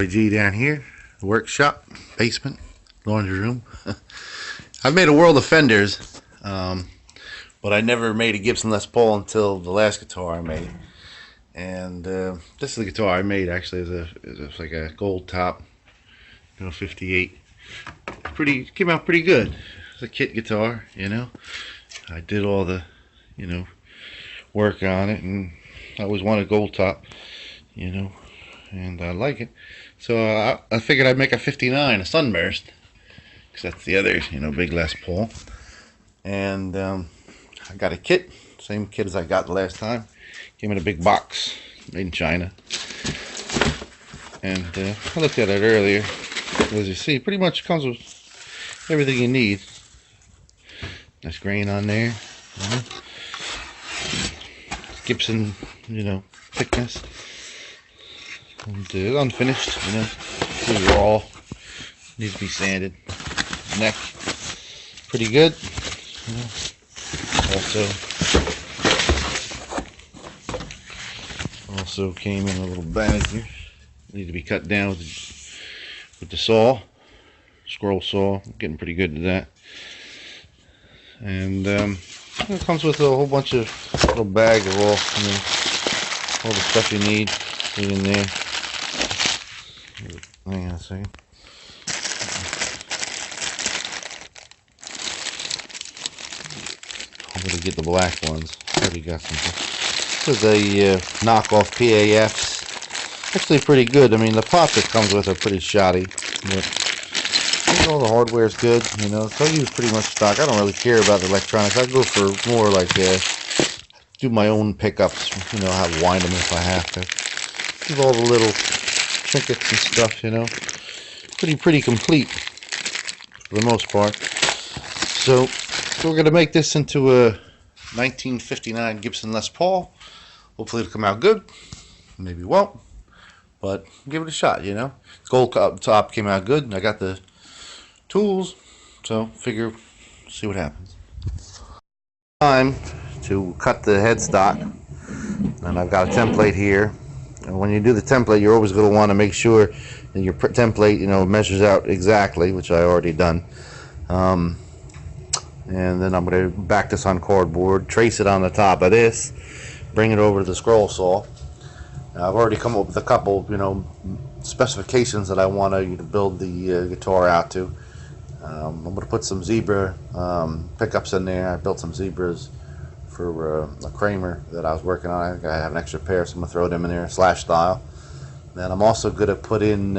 G down here, workshop, basement, laundry room. I've made a world of fenders, but I never made a Gibson Les Paul until the last guitar I made. And this is the guitar I made. Actually, it's like a gold top, 58. Came out pretty good. It's a kit guitar, I did all the, work on it, and I always wanted gold top, and I like it. So I figured I'd make a 59, a sunburst, because that's the other, big Les Paul. And I got a kit, same kit as I got the last time. Came in a big box, made in China. And I looked at it earlier. As you see, pretty much comes with everything you need. Nice grain on there. Gibson, thickness. And unfinished, pretty raw. Needs to be sanded. Neck, pretty good. Also came in a little bag here. Need to be cut down with the saw, scroll saw. Getting pretty good at that. And it comes with a whole bunch of little bag of all the stuff you need in there. Hang on a second. I'm gonna get the black ones. Already got some. This is a knockoff PAFs. Actually pretty good. I mean, the pots that comes with are pretty shoddy. But all the hardware is good. So I use pretty much stock. I don't really care about the electronics. I go for more like do my own pickups. Have wind them if I have to. Give all the little trinkets and stuff. Pretty complete for the most part. So we're gonna make this into a 1959 Gibson Les Paul. Hopefully it'll come out good. Maybe it won't, but give it a shot. Gold top came out good, and I got the tools, so figure see what happens. Time to cut the headstock, and I've got a template here. And when you do the template, you're always going to want to make sure that your template, measures out exactly, which I already done. And then I'm going to back this on cardboard, trace it on the top of this, bring it over to the scroll saw. I've already come up with a couple, specifications that I want to build the guitar out to. I'm going to put some zebra pickups in there. I built some zebras for a Kramer that I was working on. I think I have an extra pair, so I'm going to throw them in there, slash style. Then I'm also going to put in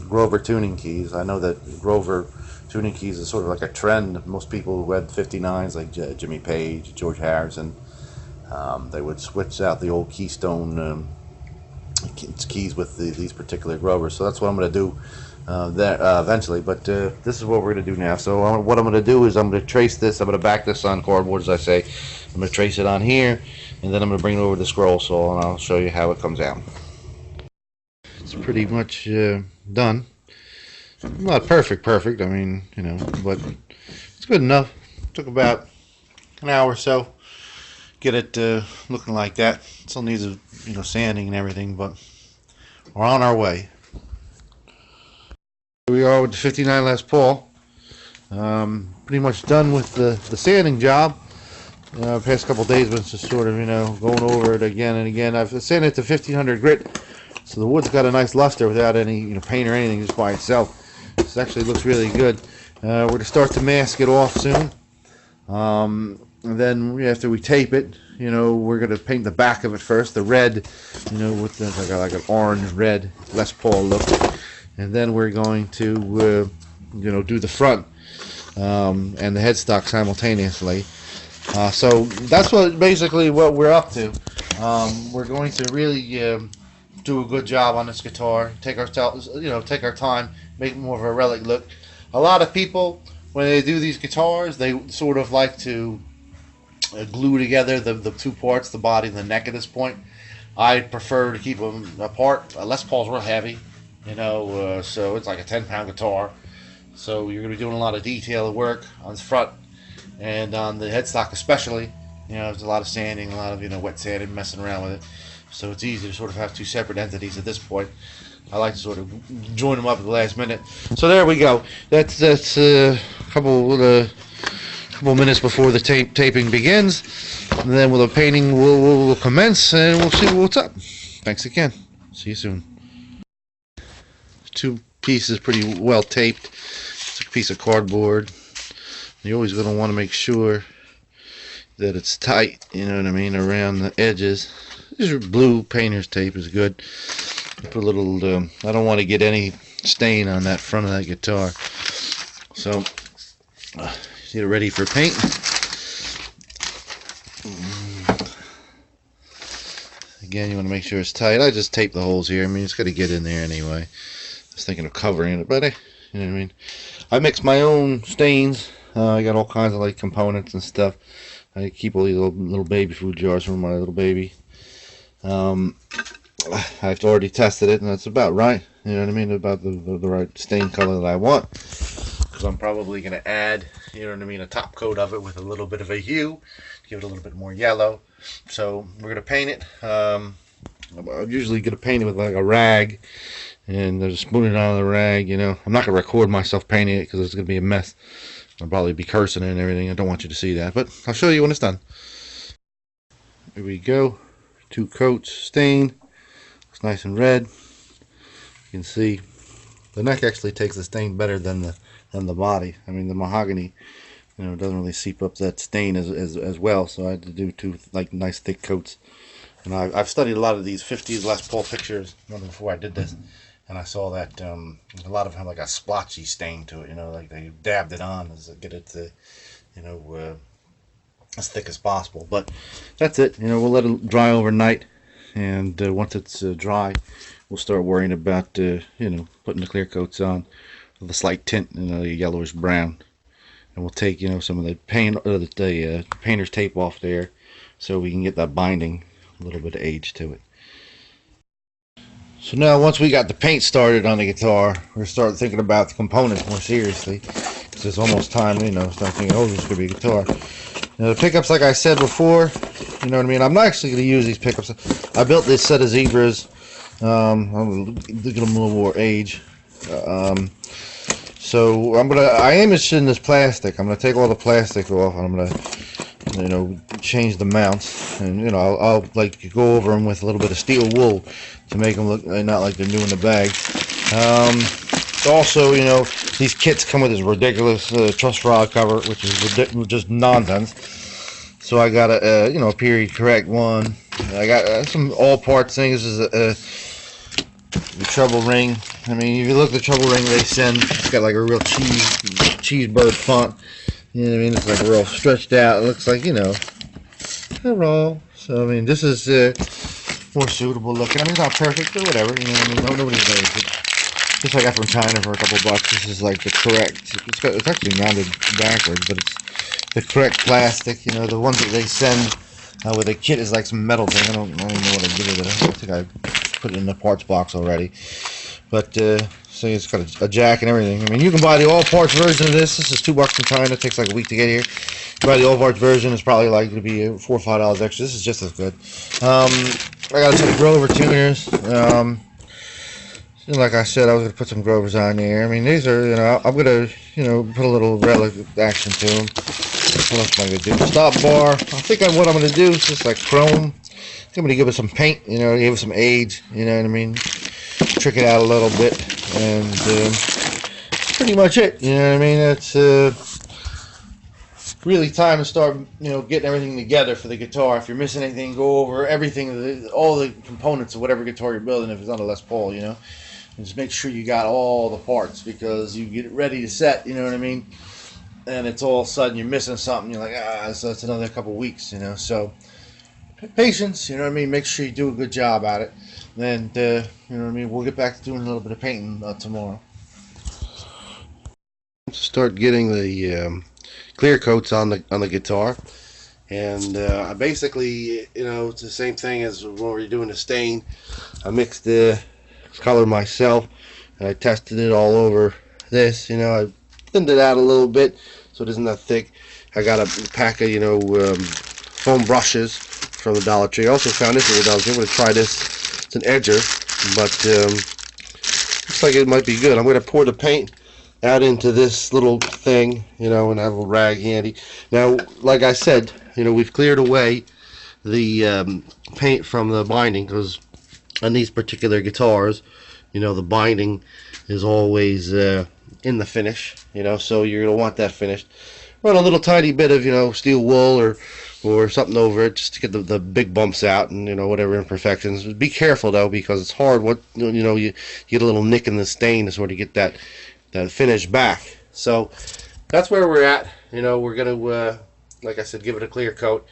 Grover tuning keys. I know that Grover tuning keys is sort of like a trend. Most people who had 59s, like Jimmy Page, George Harrison, they would switch out the old Keystone keys with these particular Grovers. So that's what I'm going to do eventually, but this is what we're going to do now. So what I'm going to do is I'm going to trace this. I'm going to back this on cardboard, as I say. I'm going to trace it on here, and then I'm going to bring it over to the scroll saw, and I'll show you how it comes out. It's pretty much done. Not perfect, I mean, but it's good enough. Took about an hour or so. Get it looking like that. Still needs sanding and everything, but we're on our way. Here we are with the 59 Les Paul. Pretty much done with the sanding job. The past couple days been just sort of going over it again and again. I've sanded it to 1500 grit, so the wood's got a nice luster without any paint or anything, just by itself. This actually looks really good. We're going to start to mask it off soon. And then after we tape it, we're going to paint the back of it first, the red, with like an orange red Les Paul look. And then we're going to, do the front and the headstock simultaneously. So that's basically what we're up to. We're going to really do a good job on this guitar. Take our time, make it more of a relic look. A lot of people, when they do these guitars, they sort of like to glue together the two parts, the body and the neck at this point. I prefer to keep them apart. Les Paul's real heavy, so it's like a 10-pound guitar. So you're going to be doing a lot of detail work on the front and on the headstock especially. There's a lot of sanding, a lot of wet sanding, messing around with it. So it's easy to sort of have two separate entities at this point. I like to sort of join them up at the last minute. So there we go. That's a couple minutes before the taping begins. And then with the painting, we'll commence, and we'll see what's up. Thanks again. See you soon. Two pieces pretty well taped. It's a piece of cardboard. You're always going to want to make sure that it's tight, you know what I mean, around the edges. This blue painter's tape is good. Put a little, I don't want to get any stain on that front of that guitar. So, get it ready for paint. Again, you want to make sure it's tight. I just tape the holes here. I mean, it's got to get in there anyway. I was thinking of covering it, but you know what I mean. I mix my own stains. I got all kinds of like components and stuff. I keep all these little baby food jars for my little baby. I've already tested it, and that's about right. You know what I mean? About the right stain color that I want. Because I'm probably going to add, you know what I mean, a top coat of it with a little bit of a hue. Give it a little bit more yellow. So we're going to paint it. I'm usually going to paint it with like a rag. And there's a spoon it on the rag, you know. I'm not going to record myself painting it because it's going to be a mess. I'll probably be cursing and everything. I don't want you to see that. But I'll show you when it's done. Here we go. 2 coats stain. It's nice and red. You can see the neck actually takes the stain better than the body. I mean, the mahogany, you know, doesn't really seep up that stain as well. So I had to do 2 like nice thick coats. And I've studied a lot of these 50s Les Paul pictures before I did this, and I saw that a lot of them have like a splotchy stain to it. You know, like they dabbed it on to get it to, you know, as thick as possible. But that's it. You know, we'll let it dry overnight, and once it's dry, we'll start worrying about you know, putting the clear coats on with a slight tint, you know, yellowish brown. And we'll take, you know, some of the painter's tape off there, so we can get that binding, a little bit of age to it. So now, once we got the paint started on the guitar, we're starting thinking about the components more seriously, because it's almost time, you know, start thinking, oh, this could be a guitar. Now, the pickups, like I said before, you know what I mean, I'm not actually going to use these pickups. I built this set of zebras. I'm going to give them a little more age. So I am interested in this plastic. I'm going to take all the plastic off, and I'm going to, you know, change the mounts, and you know, I'll like go over them with a little bit of steel wool to make them look not like they're new in the bag. Also, you know, these kits come with this ridiculous truss rod cover, which is just nonsense. So I got a you know, a period correct one. I got some all parts things. This is the treble ring. I mean, if you look at the treble ring they send, it's got like a real cheese bird font. You know what I mean? It's like real stretched out. It looks like, you know, raw. So I mean, this is more suitable looking. I mean, it's not perfect, but whatever. You know what I mean? Nobody's made it. This I got from China for a couple bucks. This is like the correct. It's actually mounted backwards, but it's the correct plastic. You know, the ones that they send with a kit is like some metal thing. I don't even know what I did with it. I think I put it in the parts box already. But so it's got a jack and everything. I mean, you can buy the all parts version of this. This is $2 from China. It takes like a week to get here. You buy the all parts version, it's probably like to be $4 or $5 extra. This is just as good. I got some Grover tuners. Like I said, I was going to put some Grovers on there. I mean, these are, you know, I'm going to, you know, put a little relic action to them. What else am I going to do? Stop bar. I think what I'm going to do is just like chrome. I think I'm going to give it some paint, you know, give it some age, you know what I mean? Trick it out a little bit, and that's pretty much it. You know what I mean? It's really time to start, you know, getting everything together for the guitar. If you're missing anything, go over everything, all the components of whatever guitar you're building. If it's on a Les Paul, you know, and just make sure you got all the parts, because you get it ready to set. You know what I mean? And it's all of a sudden you're missing something. You're like, so it's another couple weeks. You know, so patience. You know what I mean? Make sure you do a good job at it. And you know what I mean, we'll get back to doing a little bit of painting tomorrow. Start getting the clear coats on the guitar, and I basically, you know, it's the same thing as when we're doing the stain. I mixed the color myself, and I tested it all over this. You know, I thinned it out a little bit so it isn't that thick. I got a pack of, you know, foam brushes from the Dollar Tree. I also found this at the Dollar Tree. I'm going to try this. It's an edger, but like it might be good. I'm going to pour the paint out into this little thing, you know, and have a little rag handy. Now, like I said, you know, we've cleared away the paint from the binding, because on these particular guitars, you know, the binding is always in the finish, you know, so you're going to want that finished. Run a little tiny bit of, you know, steel wool or something over it just to get the big bumps out and, you know, whatever imperfections. Be careful though, because it's hard. What, you know, you get a little nick in the stain to sort of get that finish back. So that's where we're at. You know, we're going to, like I said, give it a clear coat,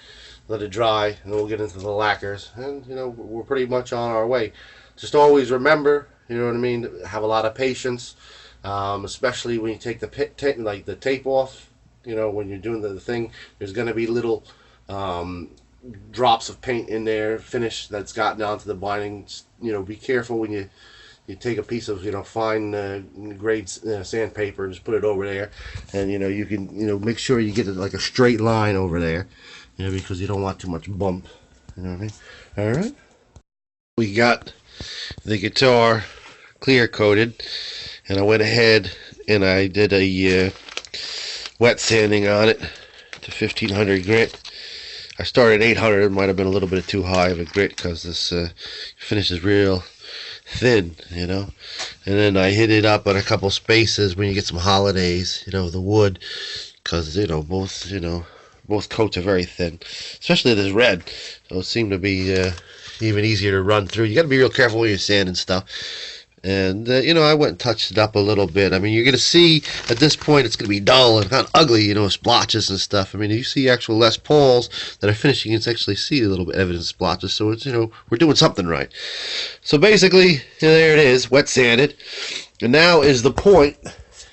let it dry, and then we'll get into the lacquers. And, you know, we're pretty much on our way. Just always remember, you know what I mean, have a lot of patience, especially when you take the tape off. You know, when you're doing the thing, there's going to be little drops of paint in there, finish that's gotten onto the binding. You know, be careful when you take a piece of, you know, fine grade sandpaper and just put it over there, and, you know, you can, you know, make sure you get like a straight line over there, you know, because you don't want too much bump. You know what I mean? All right. We got the guitar clear coated, and I went ahead and I did a wet sanding on it to 1500 grit. I started 800. It might have been a little bit too high of a grit because this finish is real thin, you know. And then I hit it up on a couple spaces when you get some holidays, you know, the wood, because, you know, both coats are very thin, especially this red, so it seemed to be even easier to run through. You got to be real careful when you're sanding stuff. And, you know, I went and touched it up a little bit. I mean, you're going to see at this point it's going to be dull and kind of ugly, you know, splotches and stuff. I mean, if you see actual Les Pauls that are finished, you can actually see a little bit of evidence splotches. So it's, you know, we're doing something right. So basically, there it is, wet sanded. And now is the point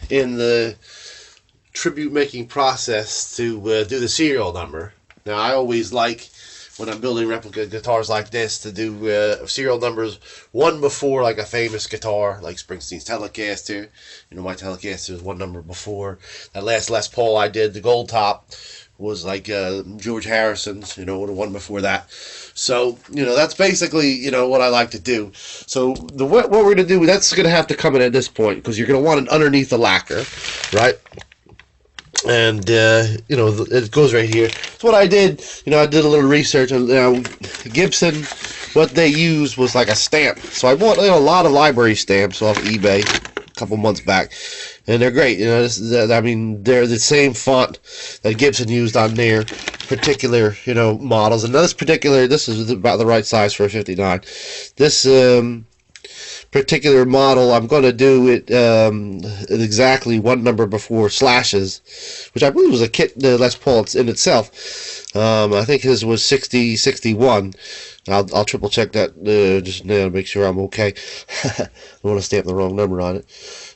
in the tribute making process to do the serial number. Now, I always like, when I'm building replica guitars like this, to do serial numbers one before like a famous guitar, like Springsteen's Telecaster. You know, my Telecaster is one number before. That last Les Paul I did, the gold top, was like George Harrison's, you know, the one before that. So, you know, that's basically, you know, what I like to do. So what we're going to do, that's going to have to come in at this point, because you're going to want it underneath the lacquer, right? And you know, it goes right here. So what I did, you know, I did a little research on, you know, Gibson. What they used was like a stamp. So I bought, you know, a lot of library stamps off eBay a couple months back, and they're great. You know, I mean, they're the same font that Gibson used on their particular, you know, models. And this is about the right size for a 59. This particular model, I'm going to do it exactly one number before slashes, which I believe was a kit Les Paul in itself. I think his was 6061. I'll triple check that just now to make sure I'm okay. I don't want to stamp the wrong number on it.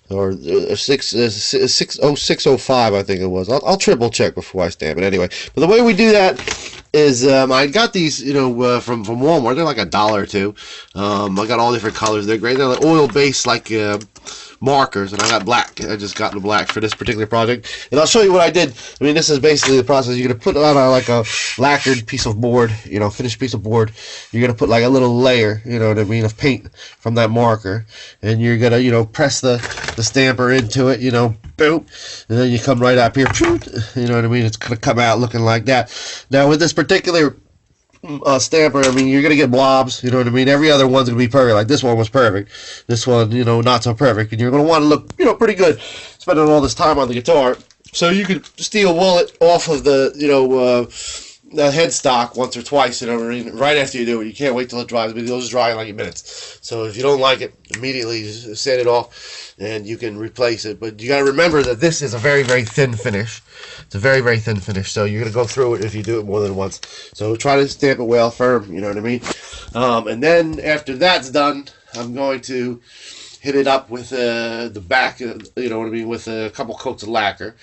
Or 605, I think it was. I'll triple check before I stamp it anyway. But the way we do that is, I got these, you know, from Walmart. They're like $1 or $2. I got all different colors. They're great. They're like oil-based, like markers, and I got black. I just got the black for this particular project, and I'll show you what I did. I mean, this is basically the process. You're gonna put on like a lacquered piece of board, you know, finished piece of board. You're gonna put like a little layer, you know what I mean, of paint from that marker, and you're gonna, you know, press the stamper into it, you know, boom, and then you come right up here, you know what I mean. It's gonna come out looking like that. Now with this particular stamper, I mean, you're gonna get blobs, you know what I mean. Every other one's gonna be perfect. Like this one was perfect, this one, you know, not so perfect, and you're gonna want to look, you know, pretty good spending all this time on the guitar. So you could steel wool it off of the, you know, the headstock once or twice, you know what I mean, right after you do it. You can't wait till it dries, but it'll just dry in like minutes. So if you don't like it, immediately just set it off and you can replace it. But you got to remember that this is a very, very thin finish. It's a very, very thin finish, so you're going to go through it if you do it more than once. So try to stamp it well, firm, you know what I mean. And then after that's done, I'm going to hit it up with the back, you know what I mean, with a couple coats of lacquer.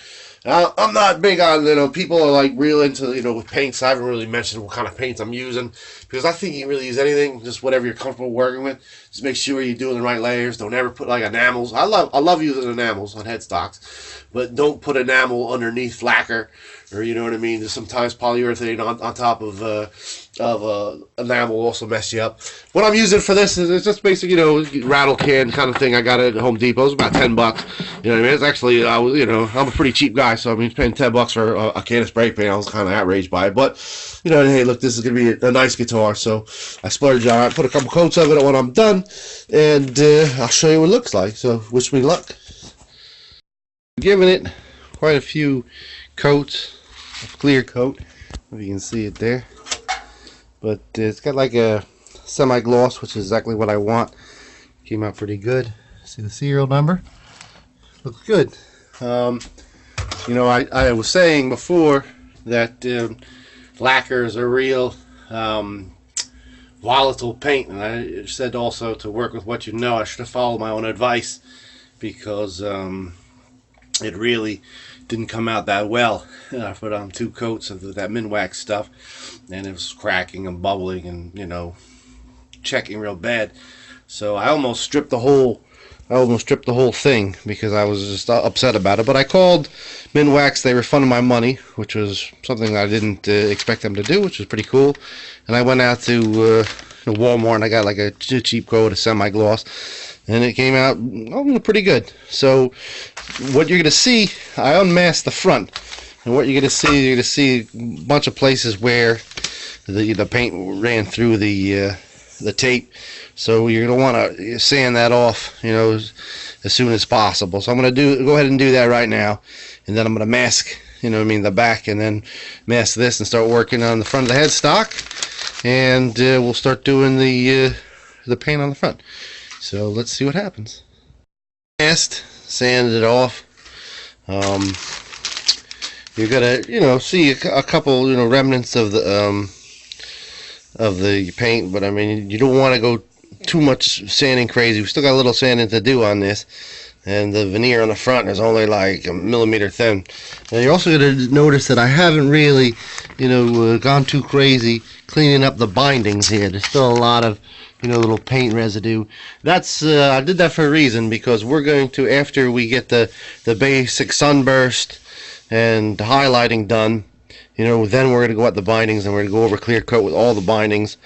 I'm not big on, you know, people are like real into, you know, with paints. I haven't really mentioned what kind of paints I'm using, because I think you can really use anything, just whatever you're comfortable working with. Just make sure you're doing the right layers. Don't ever put like enamels. I love using enamels on headstocks, but don't put enamel underneath lacquer, or, you know what I mean. There's sometimes polyurethane on top of enamel will also mess you up. What I'm using for this is it's just basic, you know, rattle can kind of thing. I got it at Home Depot. It's about $10. You know what I mean? It's actually, you know, I'm a pretty cheap guy, so I mean, paying $10 for a can of spray paint, I was kind of outraged by it. But you know, hey, look, this is gonna be a nice guitar, so I splurged on it. Put a couple coats of it when I'm done, and I'll show you what it looks like. So wish me luck. Giving it quite a few coats of clear coat, if you can see it there. But it's got like a semi-gloss, which is exactly what I want. Came out pretty good. See the serial number? Looks good. You know, I was saying before that lacquers are real volatile paint, and I said also to work with what you know. I should have followed my own advice, because it really didn't come out that well. I put on 2 coats of that Minwax stuff, and it was cracking and bubbling and, you know, checking real bad. So I almost stripped the whole thing because I was just upset about it. But I called Minwax. They refunded my money, which was something I didn't expect them to do, which was pretty cool. And I went out to Walmart and I got like a cheap coat, a semi-gloss, and it came out pretty good. So what you're gonna see, I unmasked the front, and what you're gonna see a bunch of places where the paint ran through the tape. So you're gonna want to sand that off, you know, as soon as possible. So I'm gonna go ahead and do that right now, and then I'm gonna mask, you know what I mean, the back, and then mask this and start working on the front of the headstock, and we'll start doing the paint on the front. So let's see what happens. Masked, sanded it off. You're gonna, you know, see a couple, you know, remnants of the paint, but I mean, you don't want to go too much sanding crazy. We still got a little sanding to do on this, and the veneer on the front is only like a millimeter thin. Now you're also going to notice that I haven't really, you know, gone too crazy cleaning up the bindings here. There's still a lot of, you know, little paint residue. That's I did that for a reason, because we're going to, after we get the basic sunburst and highlighting done, you know, then we're going to go at the bindings, and we're going to go over clear coat with all the bindings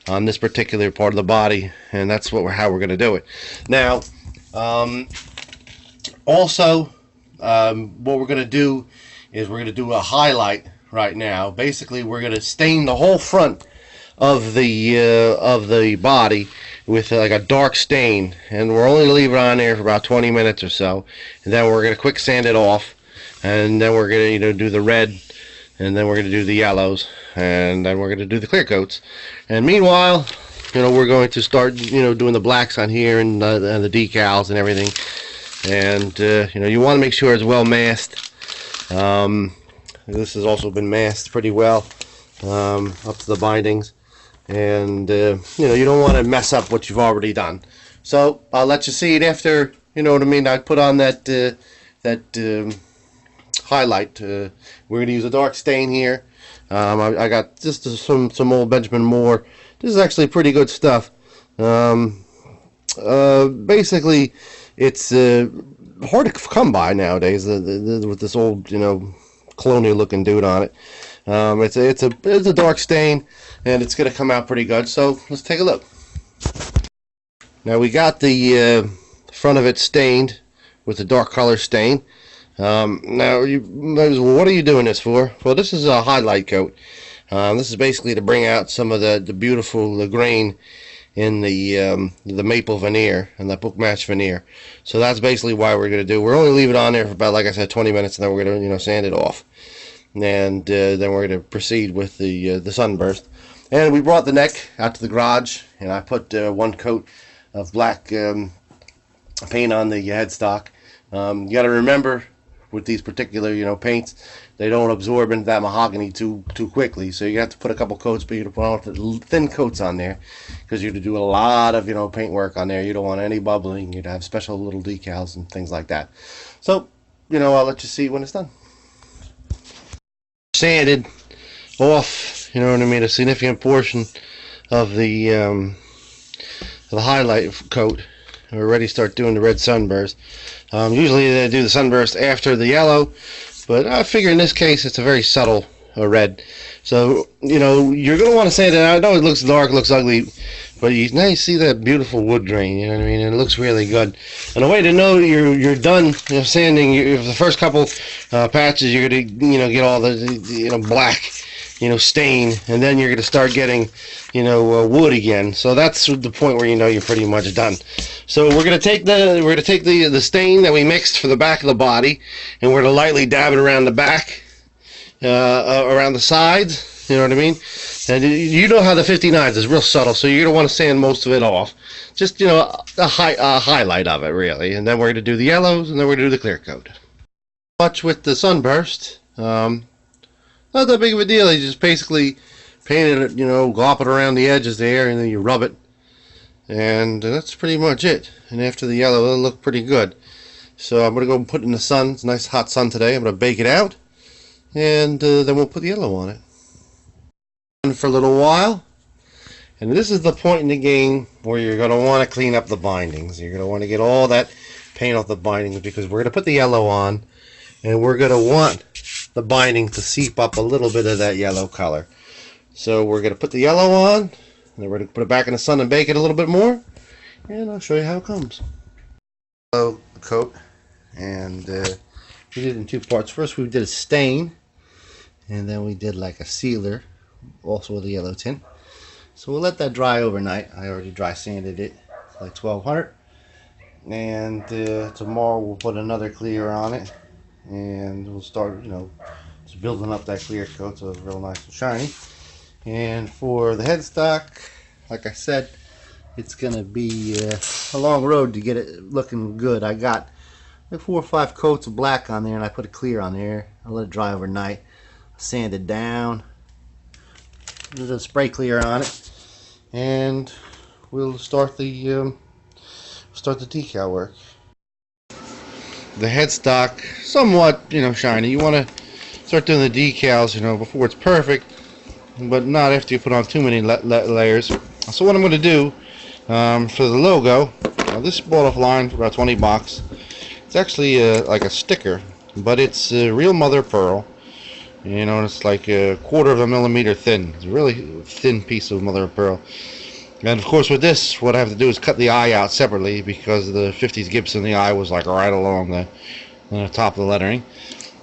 on this particular part of the body, and that's how we're going to do it. Now, also, what we're going to do is we're going to do a highlight right now. Basically, we're going to stain the whole front of the body with like a dark stain, and we're only leaving it on there for about 20 minutes or so, and then we're going to quick sand it off, and then we're going to, you know, do the red, and then we're going to do the yellows, and then we're going to do the clear coats. And meanwhile, you know, we're going to start, you know, doing the blacks on here, and the decals and everything. And you know, you want to make sure it's well masked. This has also been masked pretty well up to the bindings, and you know, you don't want to mess up what you've already done. So I'll let you see it after, you know what I mean, I put on that highlight. We're going to use a dark stain here. I got just some old Benjamin Moore. This is actually pretty good stuff. Basically, it's hard to come by nowadays with this old, you know, colonial looking dude on it. It's a dark stain, and it's going to come out pretty good. So let's take a look. Now we got the front of it stained with the dark color stain. Now, what are you doing this for? Well, this is a highlight coat. This is basically to bring out some of the beautiful grain in the maple veneer and the book match veneer. So that's basically why we're going to do. We're only leaving it on there for about, like I said, 20 minutes, and then we're going to, you know, sand it off, and then we're going to proceed with the sunburst. And we brought the neck out to the garage, and I put 1 coat of black paint on the headstock. You got to remember, with these particular, you know, paints, they don't absorb into that mahogany too quickly, so you have to put a couple coats, but you have to put on thin coats on there, because you have to do a lot of, you know, paint work on there. You don't want any bubbling. You'd have special little decals and things like that. So, you know, I'll let you see when it's done. Sanded off, you know what I mean, a significant portion of the highlight coat. We're ready to start doing the red sunburst. Usually they do the sunburst after the yellow, but I figure in this case it's a very subtle or red. So, you know, you're going to want to sand it out. I know it looks dark, looks ugly, but now you see that beautiful wood grain, you know what I mean? And it looks really good. And the way to know you're done, you know, sanding, the first couple patches, you're going to, you know, get all the, you know, black, you know, stain, and then you're going to start getting, you know, wood again. So that's the point where you know you're pretty much done. So we're going to take the stain that we mixed for the back of the body, and we're going to lightly dab it around the back, around the sides, you know what I mean? And you know how the 59s is real subtle, so you're going to want to sand most of it off. Just, you know, a highlight of it, really. And then we're going to do the yellows, and then we're going to do the clear coat. Much with the sunburst. Not that big of a deal. You just basically paint it, you know, glop it around the edges there, and then you rub it. And that's pretty much it. And after the yellow, it'll look pretty good. So I'm going to go and put it in the sun. It's a nice hot sun today. I'm going to bake it out. And then we'll put the yellow on it. And for a little while. And this is the point in the game where you're going to want to clean up the bindings. You're going to want to get all that paint off the bindings, because we're going to put the yellow on. And we're going to want the binding to seep up a little bit of that yellow color. So we're going to put the yellow on, and then we're going to put it back in the sun and bake it a little bit more, and I'll show you how it comes. So, coat, and we did it in two parts. First we did a stain, and then we did like a sealer, also with a yellow tint. So we'll let that dry overnight. I already dry sanded it, like 1200, and tomorrow we'll put another clear on it. And we'll start, you know, just building up that clear coat so it's real nice and shiny. And for the headstock, like I said, it's gonna be a long road to get it looking good. I got like 4 or 5 coats of black on there, and I put a clear on there. I let it dry overnight, sand it down, there's a spray clear on it, and we'll start the decal work. The headstock somewhat, you know, shiny. You want to start doing the decals, you know, before it's perfect, but not after you put on too many layers. So what I'm going to do for the logo, this bought offline for about 20 bucks. It's actually like a sticker, but it's real mother of pearl. You know, it's like a 1/4 of a millimeter thin. It's a really thin piece of mother of pearl. And of course with this, what I have to do is cut the eye out separately, because the 50s Gibson, the eye was like right along the top of the lettering.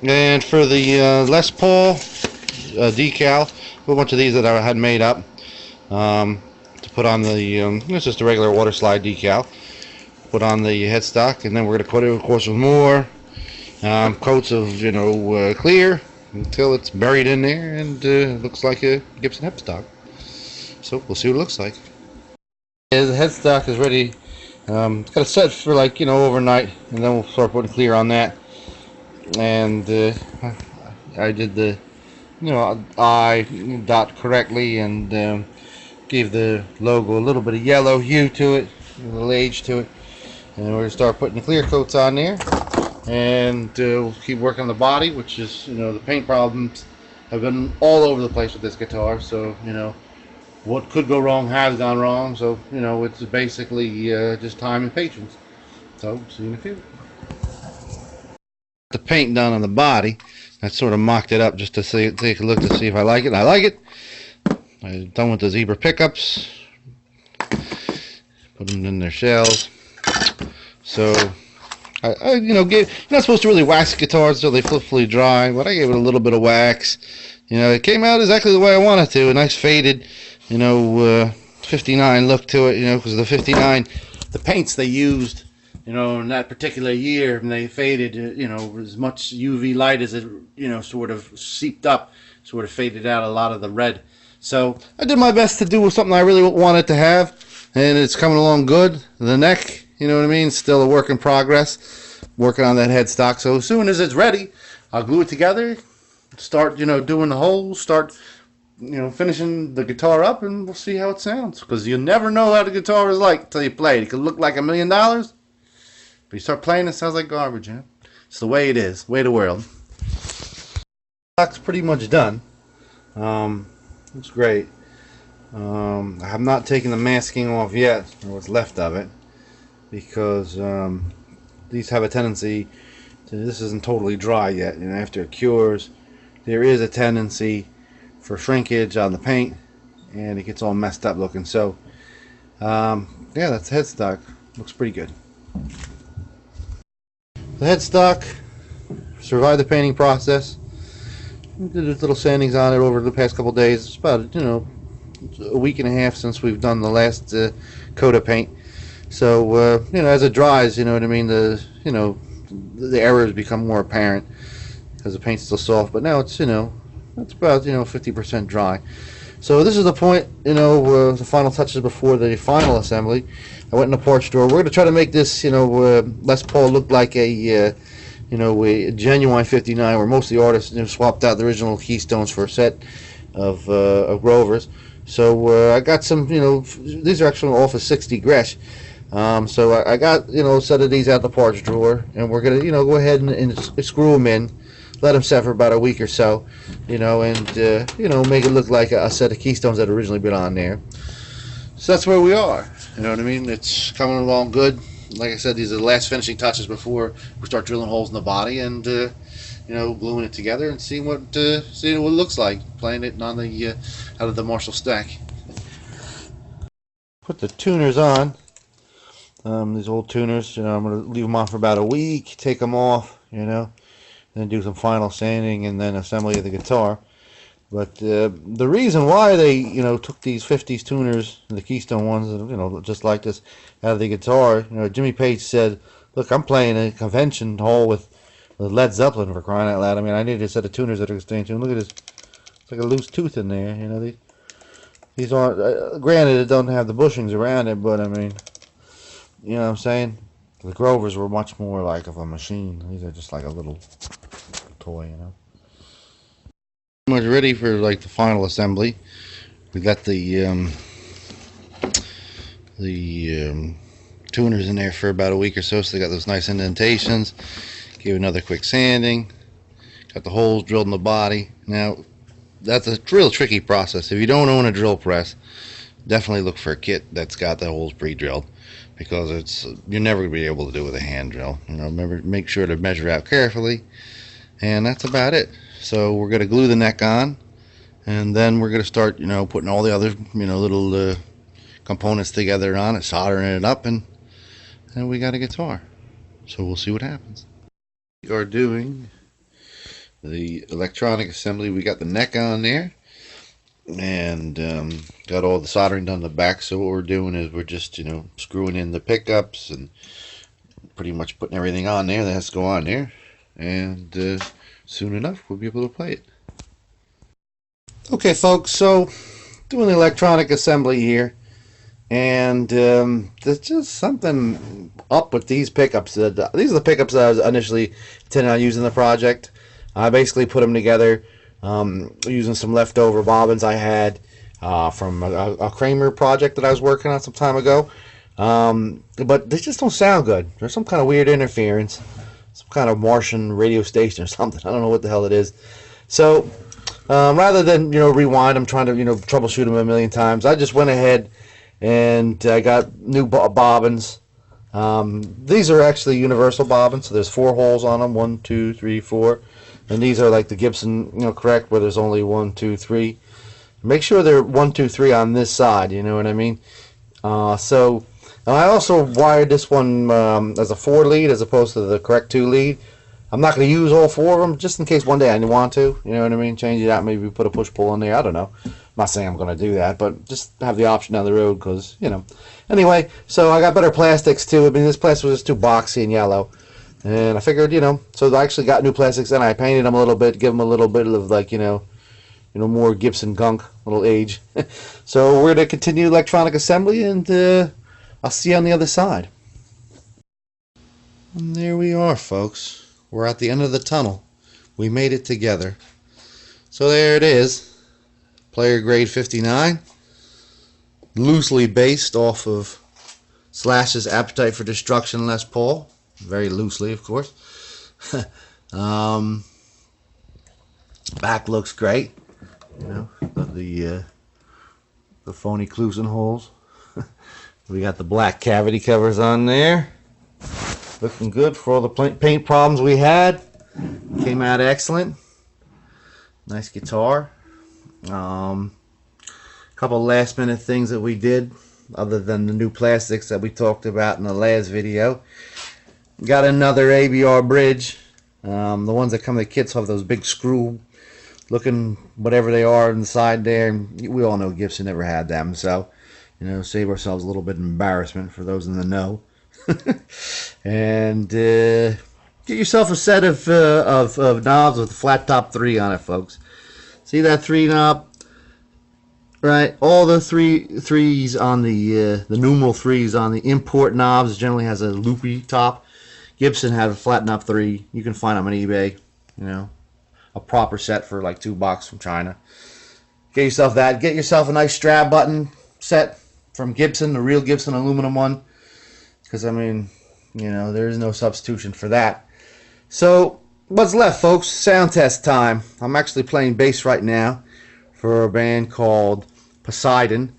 And for the Les Paul decal, a whole bunch of these that I had made up to put on the, it's just a regular water slide decal. Put on the headstock, and then we're going to coat it, of course, with more coats of, you know, clear until it's buried in there and looks like a Gibson headstock. So we'll see what it looks like. The headstock is ready. It's got to set for, like, you know, overnight, and then we'll start putting clear on that. And I did the, you know, eye dot correctly, and gave the logo a little bit of yellow hue to it, a little age to it. And we're gonna start putting the clear coats on there, and we'll keep working on the body, which is, you know, the paint problems have been all over the place with this guitar. So, you know, what could go wrong has gone wrong, so, you know, it's basically just time and patience. So, see you in a few. The paint done on the body, I sort of mocked it up just to take a look to see if I like it. I like it. I'm done with the zebra pickups. Put them in their shells. So, I you know, you're not supposed to really wax guitars until they fully dry, but I gave it a little bit of wax. You know, it came out exactly the way I wanted to. A nice faded, you know, 59 look to it, you know, because the 59, the paints they used, you know, in that particular year, and they faded, you know, as much UV light as it, you know, sort of seeped up, sort of faded out a lot of the red. So I did my best to do something I really wanted to have, and it's coming along good. The neck, you know what I mean, still a work in progress, working on that headstock. So as soon as it's ready, I'll glue it together, start, you know, doing the holes, start, you know, finishing the guitar up, and we'll see how it sounds, because you never know how the guitar is like until you play it. It could look like $1 million, but you start playing, it sounds like garbage. You know? It's the way it is, way of the world. Stock's pretty much done. It's great. I have not taken the masking off yet, or what's left of it, because these have a tendency to, this isn't totally dry yet, and after it cures, there is a tendency for shrinkage on the paint, and it gets all messed up looking. So yeah, that's headstock. Looks pretty good. The headstock survived the painting process. We did little sandings on it over the past couple days. It's about, you know, a week and a half since we've done the last coat of paint. So you know, as it dries, you know what I mean, the errors become more apparent because the paint's still soft. But now it's, you know, it's about, you know, 50% dry. So this is the point, you know, the final touches before the final assembly. I went in the parts drawer. We're going to try to make this, you know, Les Paul look like a you know, a genuine 59, where most of the artists, you know, swapped out the original keystones for a set of Grovers. So I got some, you know, these are actually off of 60 Gresh. So I got, you know, a set of these out the parts drawer, and we're gonna, you know, go ahead and screw them in, let them set for about a week or so, you know, and you know, make it look like a set of keystones that originally been on there. So that's where we are. You know what I mean? It's coming along good. Like I said, these are the last finishing touches before we start drilling holes in the body and you know, gluing it together and seeing what it looks like, playing it on the out of the Marshall stack. Put the tuners on. These old tuners, you know, I'm going to leave them on for about a week, take them off, you know, then do some final sanding and then assembly of the guitar. But the reason why they, you know, took these 50s tuners, the Keystone ones, you know, just like this, out of the guitar, you know, Jimmy Page said, look, I'm playing a convention hall with Led Zeppelin, for crying out loud. I mean, I need a set of tuners that are staying tuned. Look at this. It's like a loose tooth in there, you know. These aren't, granted, it don't have the bushings around it, but I mean, you know what I'm saying? The Grovers were much more like of a machine. These are just like a little toy, you know. Pretty much ready for like the final assembly. We got the tuners in there for about a week or so, so they got those nice indentations. Gave another quick sanding. Got the holes drilled in the body. Now, that's a real tricky process. If you don't own a drill press, definitely look for a kit that's got the holes pre-drilled, because you're never going to be able to do it with a hand drill. You know, remember, make sure to measure out carefully, and that's about it. So we're going to glue the neck on, and then we're going to start, you know, putting all the other, you know, little components together on it, soldering it up, and we got a guitar. So we'll see what happens. We are doing the electronic assembly. We got the neck on there, and got all the soldering done in the back. So what we're doing is we're just, you know, screwing in the pickups and pretty much putting everything on there that has to go on there, and soon enough we'll be able to play it. Okay folks, so doing the electronic assembly here, and there's just something up with these pickups. These are the pickups that I was initially intending on using in the project. I basically put them together using some leftover bobbins I had from a Kramer project that I was working on some time ago, but they just don't sound good. There's some kind of weird interference, some kind of Martian radio station or something. I don't know what the hell it is. So rather than, you know, rewind, I'm trying to, you know, troubleshoot them a million times, I just went ahead and I got new bobbins. These are actually universal bobbins, so there's 4 holes on them, 1, 2, 3, 4, and these are like the Gibson, you know, correct, where there's only 1, 2, 3. Make sure they're 1, 2, 3 on this side, you know what I mean? So I also wired this one as a 4 lead as opposed to the correct 2 lead. I'm not going to use all 4 of them, just in case one day I want to, you know what I mean? Change it out, maybe put a push-pull in there, I don't know. I'm not saying I'm going to do that, but just have the option down the road, because, you know. Anyway, so I got better plastics too. I mean, this plastic was just too boxy and yellow, and I figured, you know, so I actually got new plastics, and I painted them a little bit, give them a little bit of, like, you know, more Gibson gunk, little age. So we're going to continue electronic assembly, and I'll see you on the other side. And there we are, folks. We're at the end of the tunnel. We made it together. So there it is. Player grade 59. Loosely based off of Slash's Appetite for Destruction Les Paul. Very loosely, of course. Back looks great. You know, the phony Clusen holes. We got the black cavity covers on there. Looking good for all the paint problems we had. Came out excellent. Nice guitar. Couple last minute things that we did, other than the new plastics that we talked about in the last video. Got another ABR bridge. The ones that come in the kits have those big screw looking whatever they are inside there. We all know Gibson never had them, so you know, save ourselves a little bit of embarrassment for those in the know. And get yourself a set of knobs with a flat top 3 on it, folks. See that 3 knob? Right, all the threes on the numeral 3s on the import knobs generally has a loopy top. Gibson had a flat knob 3. You can find them on eBay. You know, a proper set for like $2 from China. Get yourself that. Get yourself a nice strap button set from Gibson, the real Gibson aluminum one. Because I mean, you know, there is no substitution for that. So what's left, folks? Sound test time. I'm actually playing bass right now for a band called Precedent,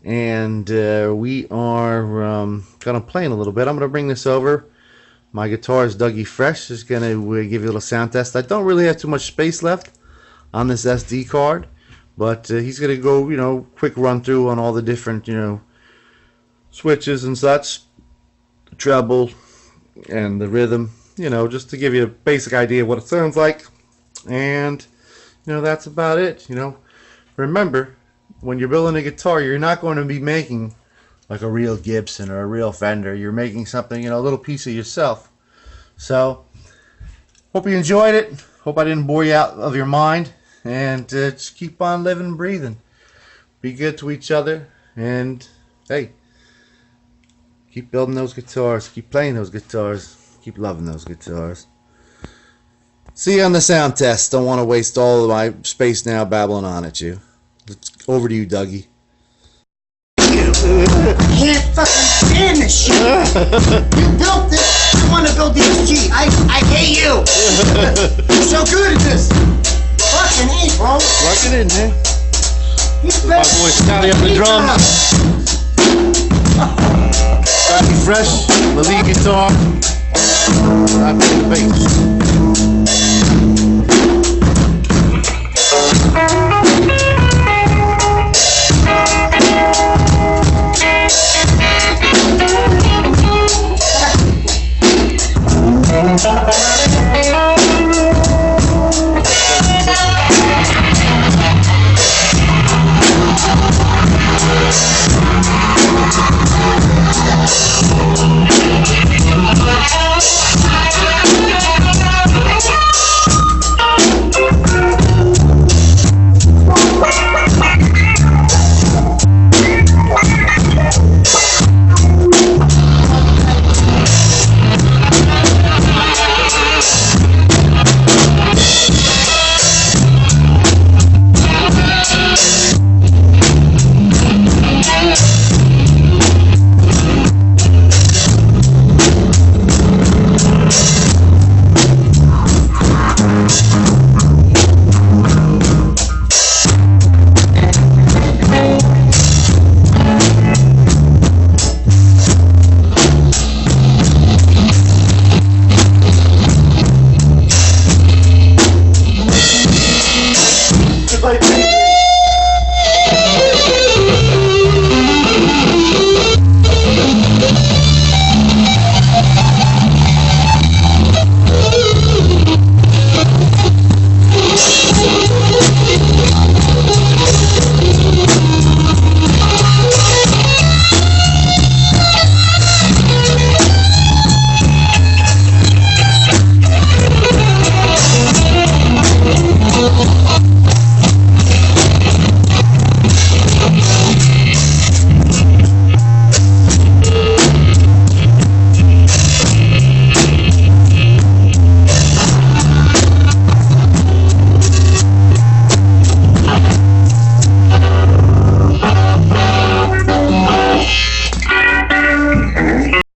and we are gonna play in a little bit. I'm gonna bring this over. My guitar is Dougie Fresh. Just gonna give you a little sound test. I don't really have too much space left on this SD card, but he's gonna go, you know, quick run through on all the different, you know, switches and such, the treble and the rhythm, you know, just to give you a basic idea of what it sounds like. And you know, that's about it. You know, remember, when you're building a guitar, you're not going to be making like a real Gibson or a real Fender. You're making something, you know, a little piece of yourself. So hope you enjoyed it. Hope I didn't bore you out of your mind. And just keep on living and breathing. Be good to each other. And hey, keep building those guitars. Keep playing those guitars. Keep loving those guitars. See you on the sound test. Don't want to waste all of my space now babbling on at you. It's over to you, Dougie. I can't fucking stand this shit. You built this. I want to build the SG. I hate you. You're so good at this. Fucking eat, bro. Rock it in, man. My boy Scotty on the drums. Dougie Fresh, the lead guitar. I play the bass. Thank you.